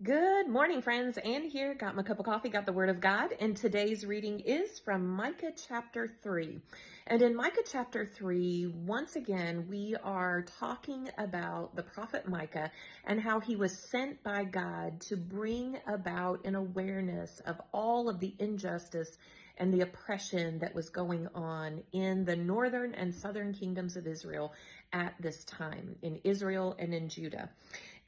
Good morning, friends. Anne here. Got my cup of coffee, got the Word of God, and today's reading is from Micah chapter 3. And in Micah chapter 3, once again, we are talking about the prophet Micah and how he was sent by God to bring about an awareness of all of the injustice and the oppression that was going on in the northern and southern kingdoms of Israel at this time, in Israel and in Judah.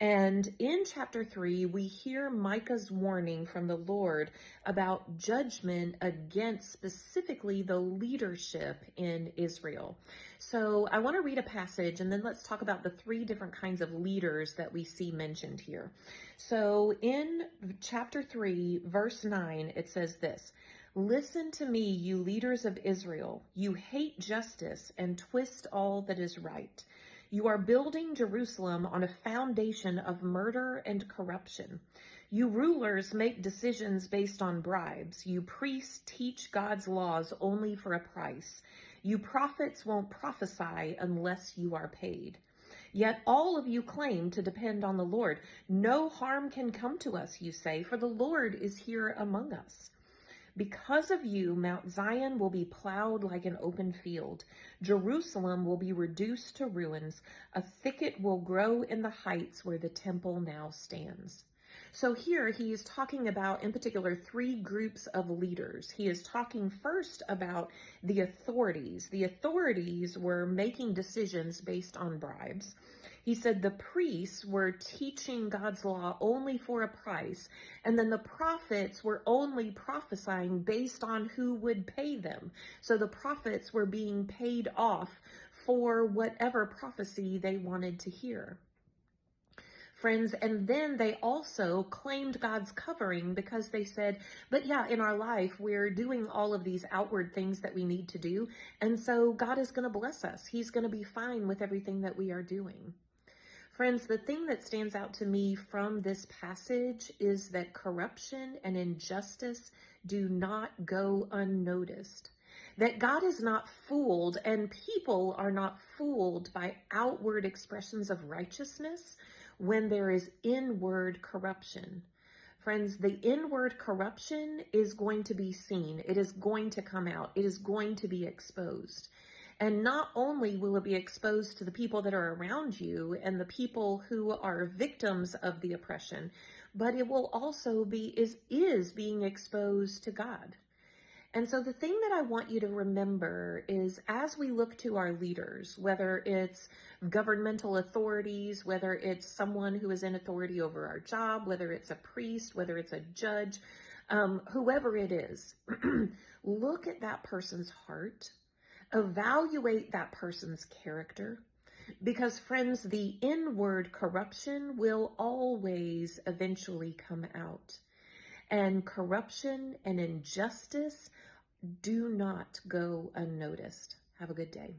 And in chapter 3, we hear Micah's warning from the Lord about judgment against specifically the leadership in Israel. So I want to read a passage and then let's talk about the three different kinds of leaders that we see mentioned here. So in chapter 3, verse 9, it says this: "Listen to me, you leaders of Israel. You hate justice and twist all that is right. You are building Jerusalem on a foundation of murder and corruption. You rulers make decisions based on bribes. You priests teach God's laws only for a price. You prophets won't prophesy unless you are paid. Yet all of you claim to depend on the Lord. No harm can come to us, you say, for the Lord is here among us. Because of you, Mount Zion will be plowed like an open field. Jerusalem will be reduced to ruins. A thicket will grow in the heights where the temple now stands." So here he is talking about, in particular, three groups of leaders. He is talking first about the authorities. The authorities were making decisions based on bribes. He said the priests were teaching God's law only for a price, and then the prophets were only prophesying based on who would pay them. So the prophets were being paid off for whatever prophecy they wanted to hear. Friends, and then they also claimed God's covering because they said, but yeah, in our life, we're doing all of these outward things that we need to do. And so God is going to bless us. He's going to be fine with everything that we are doing. Friends, the thing that stands out to me from this passage is that corruption and injustice do not go unnoticed. That God is not fooled and people are not fooled by outward expressions of righteousness when there is inward corruption. Friends, the inward corruption is going to be seen. It is going to come out. It is going to be exposed. And not only will it be exposed to the people that are around you and the people who are victims of the oppression, but it will also is being exposed to God. And so the thing that I want you to remember is, as we look to our leaders, whether it's governmental authorities, whether it's someone who is in authority over our job, whether it's a priest, whether it's a judge, whoever it is, look at that person's heart, evaluate that person's character, because friends, the inward corruption will always eventually come out. And corruption and injustice do not go unnoticed. Have a good day.